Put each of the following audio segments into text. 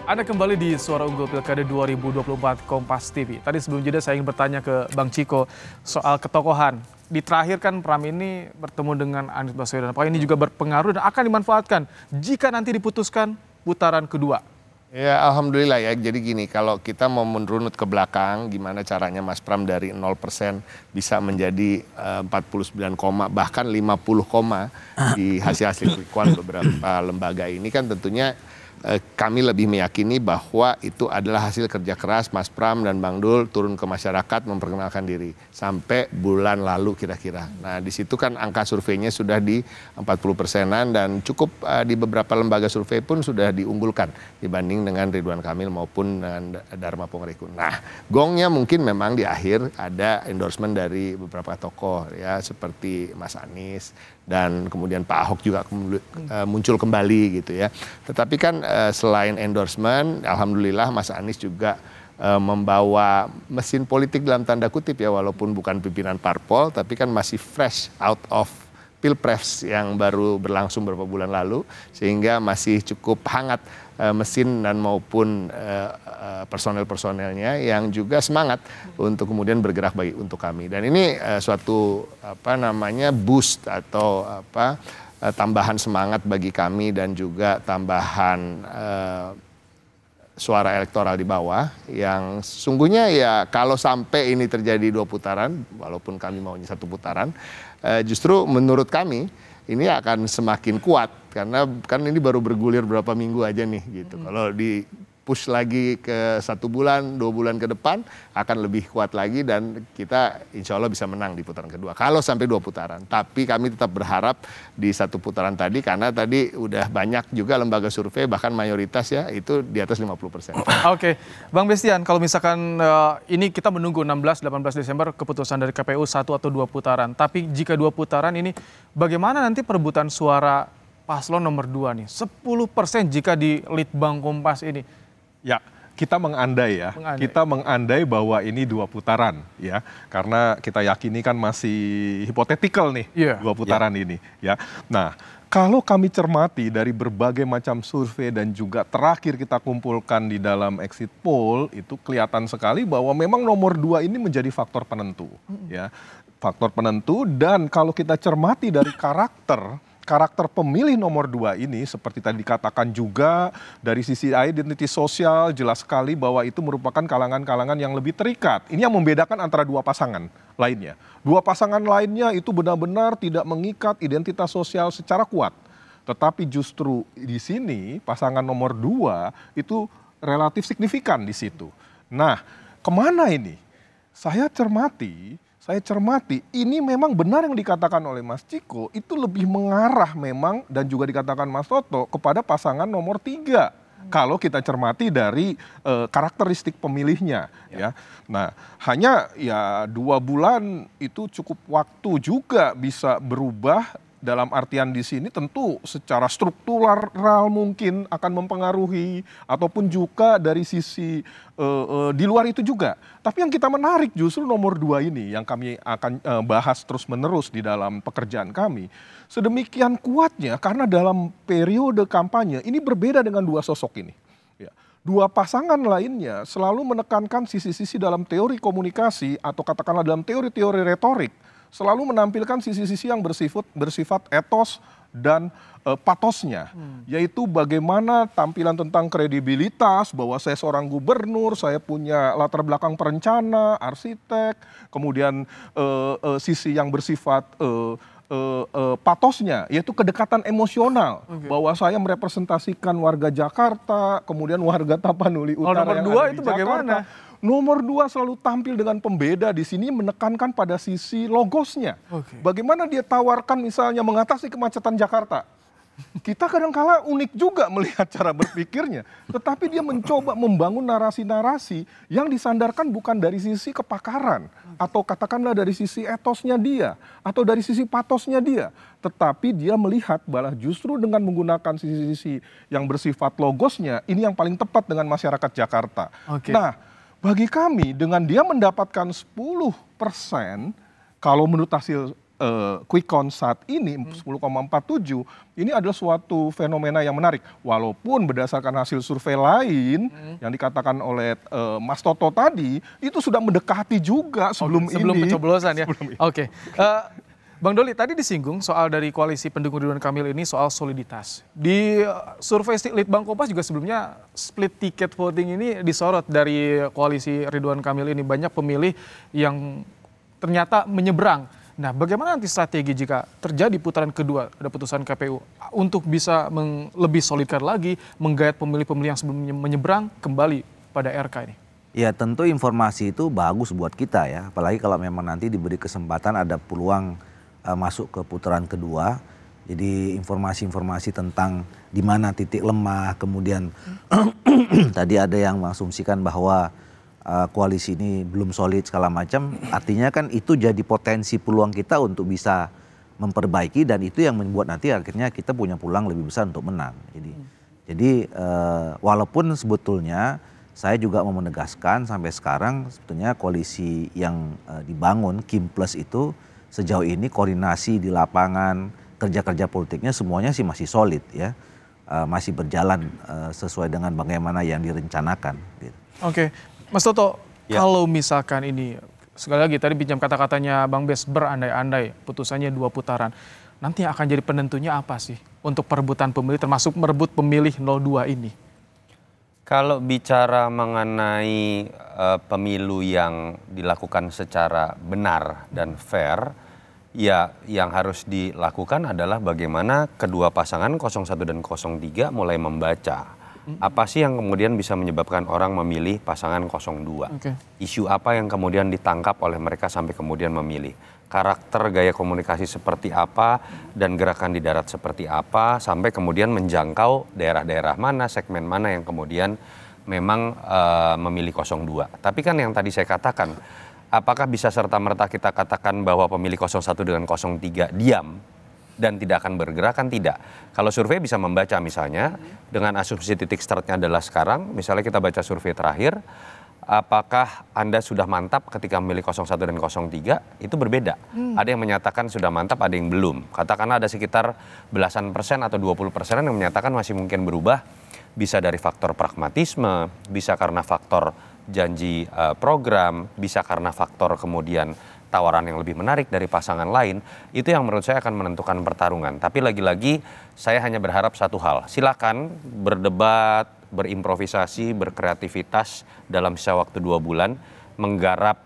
Anda kembali di Suara Unggul Pilkada 2024 Kompas TV. Tadi sebelum jeda saya ingin bertanya ke Bang Ciko soal ketokohan. Di terakhir kan Pram ini bertemu dengan Anies Baswedan. Apakah ini juga berpengaruh dan akan dimanfaatkan jika nanti diputuskan putaran kedua? Ya alhamdulillah ya, jadi gini, kalau kita mau menurunut ke belakang, gimana caranya Mas Pram dari 0% bisa menjadi 49, bahkan 50, di hasil-hasil quick count beberapa lembaga ini kan tentunya kami lebih meyakini bahwa itu adalah hasil kerja keras Mas Pram dan Bang Dul turun ke masyarakat memperkenalkan diri sampai bulan lalu kira-kira. Nah di situ kan angka surveinya sudah di 40%-an dan cukup di beberapa lembaga survei pun sudah diunggulkan dibanding dengan Ridwan Kamil maupun dengan Dharma Pongrekun. Nah gongnya mungkin memang di akhir ada endorsement dari beberapa tokoh ya seperti Mas Anies dan kemudian Pak Ahok juga muncul kembali gitu ya. Tetapi kan selain endorsement, alhamdulillah Mas Anies juga membawa mesin politik dalam tanda kutip ya, walaupun bukan pimpinan parpol, tapi kan masih fresh out of Pilpres yang baru berlangsung beberapa bulan lalu, sehingga masih cukup hangat mesin dan maupun personel-personelnya yang juga semangat untuk kemudian bergerak untuk kami. Dan ini suatu boost atau tambahan semangat bagi kami dan juga tambahan suara elektoral di bawah yang sesungguhnya ya kalau sampai ini terjadi 2 putaran, walaupun kami maunya 1 putaran, justru menurut kami ini akan semakin kuat karena kan ini baru bergulir berapa minggu aja nih gitu. Kalau di push lagi ke 1 bulan, 2 bulan ke depan akan lebih kuat lagi dan kita insya Allah bisa menang di putaran kedua. Kalau sampai 2 putaran, tapi kami tetap berharap di 1 putaran tadi karena tadi udah banyak juga lembaga survei bahkan mayoritas ya itu di atas 50%. Oke, Bang Bestian, kalau misalkan ini kita menunggu 16-18 Desember keputusan dari KPU 1 atau 2 putaran. Tapi jika 2 putaran ini bagaimana nanti perebutan suara paslon nomor 2 nih? 10% jika di Litbang Kompas ini. Ya, kita mengandai ya. Kita mengandai bahwa ini 2 putaran ya. Karena kita yakini kan masih hipotetikal nih 2 putaran ini ya. Nah, kalau kami cermati dari berbagai macam survei dan juga terakhir kita kumpulkan di dalam exit poll itu kelihatan sekali bahwa memang nomor 2 ini menjadi faktor penentu ya. Faktor penentu dan kalau kita cermati dari karakter pemilih nomor 2 ini seperti tadi dikatakan juga dari sisi identitas sosial jelas sekali bahwa itu merupakan kalangan-kalangan yang lebih terikat. Ini yang membedakan antara 2 pasangan lainnya. 2 pasangan lainnya itu benar-benar tidak mengikat identitas sosial secara kuat. Tetapi justru di sini pasangan nomor 2 itu relatif signifikan di situ. Nah, kemana ini? Saya cermati ini memang benar yang dikatakan oleh Mas Ciko itu lebih mengarah memang dan juga dikatakan Mas Toto kepada pasangan nomor 3 kalau kita cermati dari karakteristik pemilihnya ya. Nah hanya ya 2 bulan itu cukup waktu juga bisa berubah. Dalam artian di sini tentu secara struktural mungkin akan mempengaruhi ataupun juga dari sisi di luar itu juga. Tapi yang kita menarik justru nomor 2 ini yang kami akan bahas terus-menerus di dalam pekerjaan kami. Sedemikian kuatnya karena dalam periode kampanye ini berbeda dengan 2 sosok ini. Ya. 2 pasangan lainnya selalu menekankan sisi-sisi dalam teori komunikasi atau katakanlah dalam teori-teori retorik. Selalu menampilkan sisi-sisi yang bersifat etos dan patosnya. Yaitu bagaimana tampilan tentang kredibilitas, bahwa saya seorang gubernur, saya punya latar belakang perencana, arsitek, kemudian sisi yang bersifat patosnya, yaitu kedekatan emosional. Bahwa saya merepresentasikan warga Jakarta, kemudian warga Tapanuli Utara nomor yang 2 ada itu di bagaimana? Jakarta. Nomor 2 selalu tampil dengan pembeda di sini menekankan pada sisi logosnya. Bagaimana dia tawarkan misalnya mengatasi kemacetan Jakarta. Kita kadang-kala unik juga melihat cara berpikirnya. Tetapi dia mencoba membangun narasi-narasi yang disandarkan bukan dari sisi kepakaran. Atau katakanlah dari sisi etosnya dia. Atau dari sisi patosnya dia. Tetapi dia melihat bahwa justru dengan menggunakan sisi-sisi yang bersifat logosnya. Ini yang paling tepat dengan masyarakat Jakarta. Nah, bagi kami dengan dia mendapatkan 10% kalau menurut hasil quick count saat ini 10,47 ini adalah suatu fenomena yang menarik. Walaupun berdasarkan hasil survei lain yang dikatakan oleh Mas Toto tadi itu sudah mendekati juga sebelum pencoblosan ya. Oke. Bang Doli, tadi disinggung soal dari koalisi pendukung Ridwan Kamil ini soal soliditas. Di survei Litbang Kompas juga sebelumnya split ticket voting ini disorot dari koalisi Ridwan Kamil ini. Banyak pemilih yang ternyata menyeberang. Nah, bagaimana nanti strategi jika terjadi putaran kedua, ada putusan KPU, untuk bisa lebih solidkan lagi, menggayat pemilih-pemilih yang sebelumnya menyeberang kembali pada RK ini? Ya tentu informasi itu bagus buat kita ya, apalagi kalau memang nanti diberi kesempatan ada peluang masuk ke putaran kedua. Jadi informasi-informasi tentang di mana titik lemah, kemudian tadi ada yang mengasumsikan bahwa koalisi ini belum solid segala macam, artinya kan itu jadi potensi peluang kita untuk bisa memperbaiki, dan itu yang membuat nanti akhirnya kita punya peluang lebih besar untuk menang. Jadi walaupun sebetulnya saya juga mau menegaskan sampai sekarang sebetulnya koalisi yang dibangun Kim Plus itu sejauh ini koordinasi di lapangan, kerja-kerja politiknya semuanya sih masih solid ya, masih berjalan sesuai dengan bagaimana yang direncanakan. Gitu. Oke, Mas Toto, kalau misalkan ini, sekali lagi tadi pinjam kata-katanya Bang Bes, berandai-andai putusannya 2 putaran, nanti akan jadi penentunya apa sih untuk perebutan pemilih, termasuk merebut pemilih 02 ini? Kalau bicara mengenai pemilu yang dilakukan secara benar dan fair, ya yang harus dilakukan adalah bagaimana kedua pasangan 01 dan 03 mulai membaca apa sih yang kemudian bisa menyebabkan orang memilih pasangan 02. Isu apa yang kemudian ditangkap oleh mereka sampai kemudian memilih. Karakter gaya komunikasi seperti apa dan gerakan di darat seperti apa sampai kemudian menjangkau daerah-daerah mana, segmen mana yang kemudian memang memilih 02. Tapi kan yang tadi saya katakan, apakah bisa serta-merta kita katakan bahwa pemilih 01 dengan 03 diam dan tidak akan bergerak? Kan tidak. Kalau survei bisa membaca misalnya dengan asumsi titik startnya adalah sekarang, misalnya kita baca survei terakhir, apakah Anda sudah mantap ketika memilih 01 dan 03? Itu berbeda. Ada yang menyatakan sudah mantap, ada yang belum. Katakanlah ada sekitar belasan persen atau 20% yang menyatakan masih mungkin berubah. Bisa dari faktor pragmatisme, bisa karena faktor janji program, bisa karena faktor kemudian tawaran yang lebih menarik dari pasangan lain. Itu yang menurut saya akan menentukan pertarungan. Tapi lagi-lagi saya hanya berharap satu hal, silakan berdebat, berimprovisasi, berkreativitas dalam sisa waktu 2 bulan, menggarap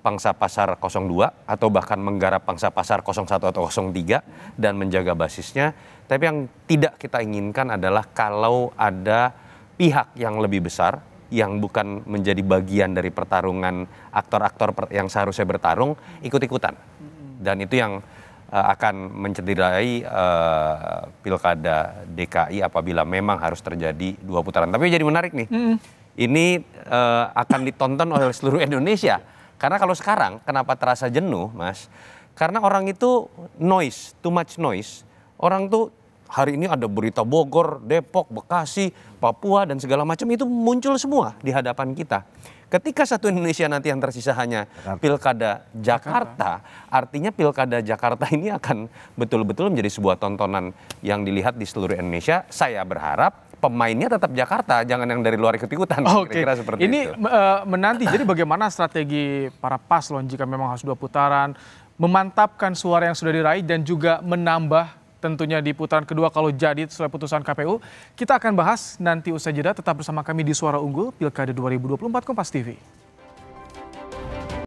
pangsa pasar 02 atau bahkan menggarap pangsa pasar 01 atau 03 dan menjaga basisnya. Tapi yang tidak kita inginkan adalah kalau ada pihak yang lebih besar yang bukan menjadi bagian dari pertarungan aktor-aktor yang seharusnya bertarung ikut-ikutan. Dan itu yang akan mencederai pilkada DKI apabila memang harus terjadi 2 putaran. Tapi jadi menarik nih, ini akan ditonton oleh seluruh Indonesia. Karena kalau sekarang kenapa terasa jenuh, Mas? Karena orang itu noise, too much noise. Orang tuh hari ini ada berita Bogor, Depok, Bekasi, Papua dan segala macam itu muncul semua di hadapan kita. Ketika satu Indonesia nanti yang tersisa hanya pilkada Jakarta, artinya pilkada Jakarta ini akan betul-betul menjadi sebuah tontonan yang dilihat di seluruh Indonesia. Saya berharap pemainnya tetap Jakarta, jangan yang dari luar ikut-ikutan. Kira-kira seperti ini itu. Menanti, jadi bagaimana strategi para paslon jika memang harus 2 putaran, memantapkan suara yang sudah diraih dan juga menambah tentunya di putaran kedua kalau jadi sesuai putusan KPU. Kita akan bahas nanti usai jeda, tetap bersama kami di Suara Unggul Pilkada 2024 Kompas TV.